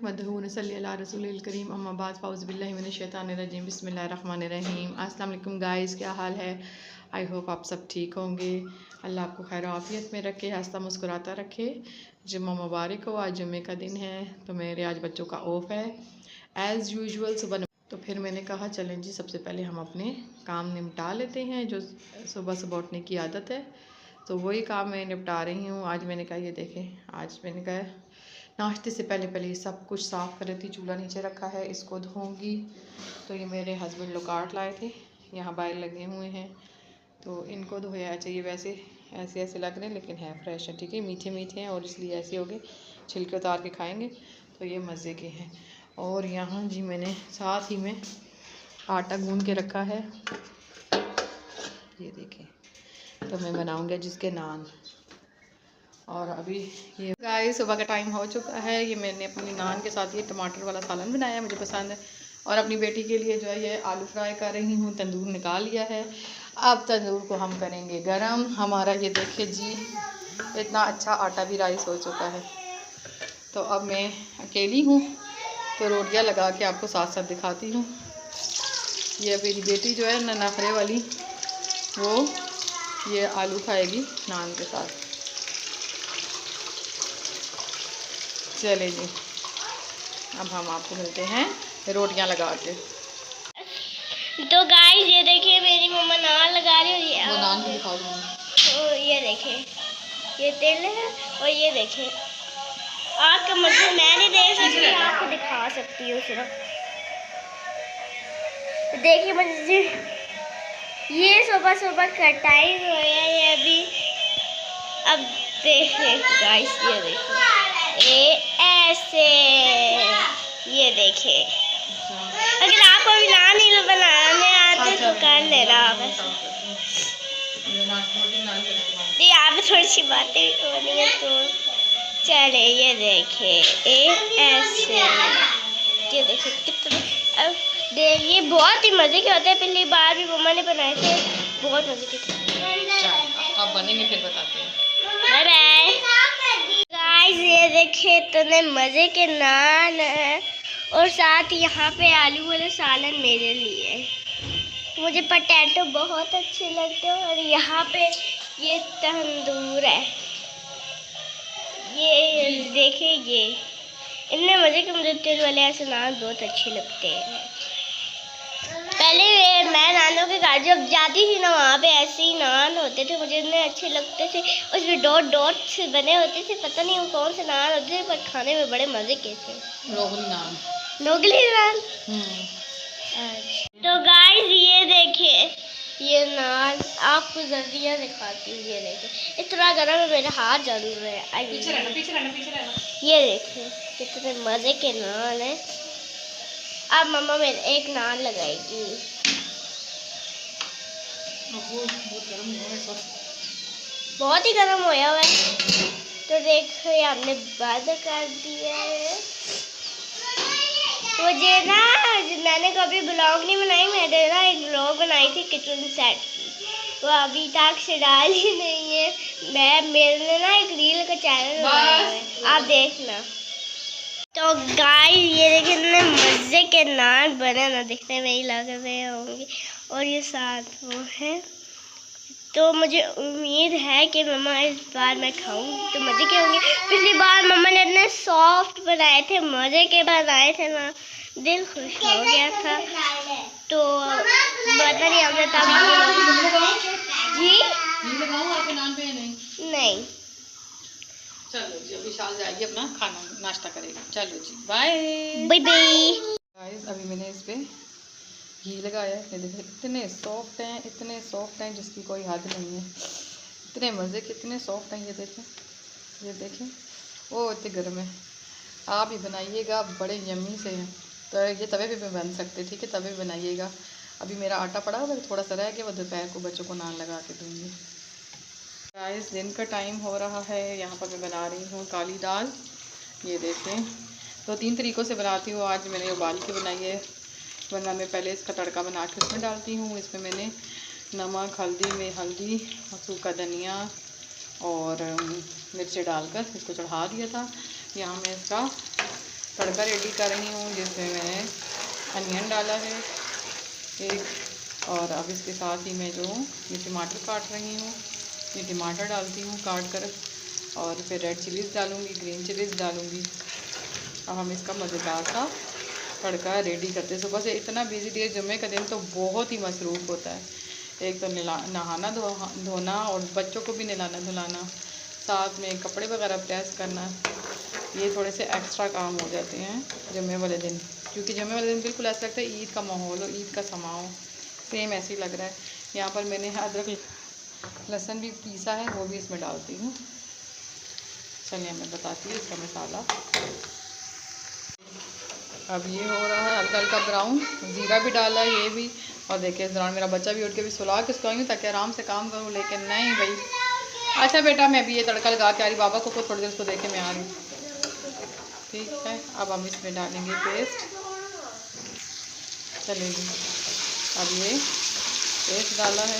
नहमदुहु व नसल्ली अला रसूलिल करीम अम्मा बाद फ़ाउज़ु बिल्लाहि मिनश शैतानिर रजीम बिस्मिल्लाहिर रहमानिर रहीम। अस्सलाम वालेकुम गाइस, क्या हाल है? आई होप आप सब ठीक होंगे। अल्लाह आपको खैर आफ़ियत में रखे, हंसता मुस्कुराता रखे। जुम्मा मुबारक हो। आज जुम्मे का दिन है तो मेरे आज बच्चों का ऑफ है एज़ यूजुअल सुबह। तो फिर मैंने कहा चलें जी, सबसे पहले हम अपने काम निपटा लेते हैं जो सुबह सुबह उठने की आदत है, तो वही काम मैं निपटा रही हूँ। आज मैंने कहा ये देखें, आज मैंने कहा नाश्ते से पहले पहले सब कुछ साफ़ कर रही थी। चूल्हा नीचे रखा है, इसको धोऊंगी। तो ये मेरे हस्बैंड लोग काट लाए थे, यहाँ बाहर लगे हुए हैं, तो इनको धोया चाहिए। वैसे ऐसे ऐसे लग रहे हैं लेकिन है फ्रेश है, ठीक है, मीठे मीठे हैं और इसलिए ऐसे हो गए। छिलके उतार के खाएंगे तो ये मज़े के हैं। और यहाँ जी मैंने साथ ही में आटा गूंद के रखा है, ये देखें। तो मैं बनाऊँगी जिसके नान। और अभी ये गाइस सुबह का टाइम हो चुका है। ये मैंने अपनी नान के साथ ये टमाटर वाला सालन बनाया है, मुझे पसंद है। और अपनी बेटी के लिए जो है ये आलू फ्राई कर रही हूँ। तंदूर निकाल लिया है, अब तंदूर को हम करेंगे गरम। हमारा ये देखिए जी, इतना अच्छा आटा भी राइस हो चुका है। तो अब मैं अकेली हूँ तो रोटियाँ लगा के आपको साथ साथ दिखाती हूँ। ये मेरी बेटी जो है ना नखरे वाली, वो ये आलू खाएगी नान के साथ। चले जी, अब हम आपको मिलते हैं रोटियां लगा के। तो गाइस ये देखिए मेरी मम्मा नान लगा रही है। वो नान भी दिखा दूँगी। तो ये देखिए ये तेल है और ये देखिए आग का मतलब मैं नहीं देख सकती, आपको दिखा सकती हूँ सिर्फ। देखिए मुझे ये सुबह सुबह कटाई हो है अभी। अब देखिए गाइस ये देखिए ये ऐसे, ये देखिए अगर आपको अभी नान नहीं बनाने आते तो कर लेना। यहाँ पे थोड़ी सी बातें हो रही है तो चले। ये देखिए ऐसे, ये देखिए कितने, अब देखिए बहुत ही मज़े के होते हैं। पहली बार भी मम्मा ने बनाए थे, बहुत मज़े के थे। अब बनेंगे फिर बताते हैं। Bye bye guys. ये देखिए इतने मज़े के नान है और साथ यहाँ पे आलू वाला सालन मेरे लिए। मुझे पटेटो बहुत अच्छे लगते हैं। और यहाँ पे ये तंदूर है, ये देखिए ये इतने मज़े के। मुझे तेल वाले ऐसे नान बहुत अच्छे लगते हैं। पहले मैं नानों के घर जब जाती थी ना, वहाँ पे ऐसे ही नान होते थे, मुझे इतने अच्छे लगते थे। उसमें डॉट डॉट से बने होते थे, पता नहीं वो कौन से नान होते थे, पर खाने में बड़े मज़े के थे। रोगली नान, नोगली नान। तो गाइस ये देखिए ये नान आपको जल्दियाँ दिखाती हूँ। ये देखिए इतना गर्म है, मेरे हाथ जल रहे हैं। पीछे रहना, पीछे रहना, पीछे रहना। ये देखिए कितने मज़े के नान है। अब मम्मा मेरे एक नान लगाएगी। बहुत ही गर्म होया हुआ है। तो देखो हमने बंद कर दिया है। मुझे ना मैंने कभी ब्लॉग नहीं बनाई, मैंने ना एक ब्लॉग बनाई थी किचन सेट की, वो अभी तक से डाली नहीं है। मेरे ना एक रील का चैनल बनाया है, आप देखना। तो गाइस ये देखिए इतने मज़े के नान बने ना, दिखने में ही लग रहे होंगे। और ये साथ वो है, तो मुझे उम्मीद है कि मम्मा इस बार मैं खाऊं तो मज़े के होंगे। पिछली बार मम्मा ने इतने सॉफ्ट बनाए थे, मज़े के बनाए थे ना, दिल खुश हो गया था। तो पता नहीं हमने तब जी नहीं। चलो जी, अभी शाल जाएगी अपना खाना नाश्ता करेगी। चलो जी, बाय बाय बाय गाइस। अभी मैंने इस पे घी लगाया है, ये देखिए इतने सॉफ्ट हैं, इतने सॉफ्ट हैं जिसकी कोई हद नहीं है। इतने मज़े के, इतने सॉफ्ट हैं। ये देखें, ये देखें, वो इतने गर्म है। आप भी बनाइएगा, बड़े यम्मी से हैं। तो ये तवे पे भी बन सकते, ठीक है, तवे पे बनाइएगा। अभी मेरा आटा पड़ा हुआ है, थोड़ा सा रह गया, वो दोपहर को बच्चों को नान लगा के दूँगी। गाइस दिन का टाइम हो रहा है, यहाँ पर मैं बना रही हूँ काली दाल। ये देखें, तो 3 तरीक़ों से बनाती हूँ। आज मैंने उबाल के बनाई है, वरना मैं पहले इसका तड़का बना के उसमें डालती हूँ। इसमें मैंने नमक, हल्दी और सूखा धनिया और मिर्ची डालकर इसको चढ़ा दिया था। यहाँ मैं इसका तड़का रेडी कर रही हूँ, जिसमें मैंने अनियन डाला है एक, और अब इसके साथ ही मैं जो ये टमाटर काट रही हूँ, ये टमाटर डालती हूँ काट कर, और फिर रेड चिलीज़ डालूँगी, ग्रीन चिलीज़ डालूँगी। अब हम इसका मज़ेदार सा तड़का रेडी करते हैं। सुबह से इतना बिजी डे, जुम्मे का दिन तो बहुत ही मसरूफ़ होता है। एक तो नहाना धोना और बच्चों को भी नहलाना धुलाना, साथ में कपड़े वगैरह प्रेस करना, ये थोड़े से एक्स्ट्रा काम हो जाते हैं जुम्मे वाले दिन, क्योंकि जुम्मे वाले दिन बिल्कुल ऐसा लगता है ईद का माहौल हो, ईद का समा हो, सेम ऐसे ही लग रहा है। यहाँ पर मैंने अदरक लहसुन भी पीसा है, वो भी इसमें डालती हूँ। चलिए मैं बताती हूँ इसका मसाला। अब ये हो रहा है हल्का हल्का ब्राउन, ज़ीरा भी डाला ये भी। और देखिए इस दौरान मेरा बच्चा भी उठ के भी सुला के सुलाई हूँ ताकि आराम से काम करूँ, लेकिन नहीं भाई। अच्छा बेटा मैं भी ये तड़का लगा के आ रही, बाबा को थोड़ी देर उसको देखे मैं आ रही। ठीक है, अब हम इसमें डालेंगे पेस्ट। चलेगी, अब ये पेस्ट डाला है,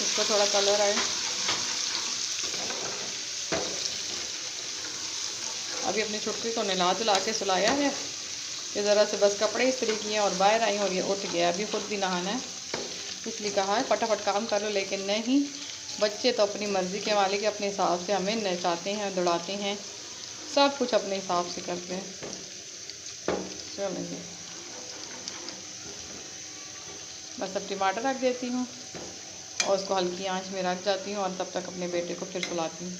इसको थोड़ा कलर आए। अभी अपनी छुटकी को नहला धुला के सुलाया है, ये ज़रा से बस कपड़े इस्त्री किए और बाहर आई और ये उठ गया। अभी खुद भी नहाना है, इसलिए कहा है फटाफट काम कर लो, लेकिन नहीं, बच्चे तो अपनी मर्ज़ी के मालिक, अपने हिसाब से हमें नचाते हैं, दौड़ाते हैं, सब कुछ अपने हिसाब से करते हैं। चलेंगे, बस अब टमाटर रख देती हूँ और उसको हल्की आंच में रख जाती हूँ, और तब तक अपने बेटे को फिर सुलाती हूँ।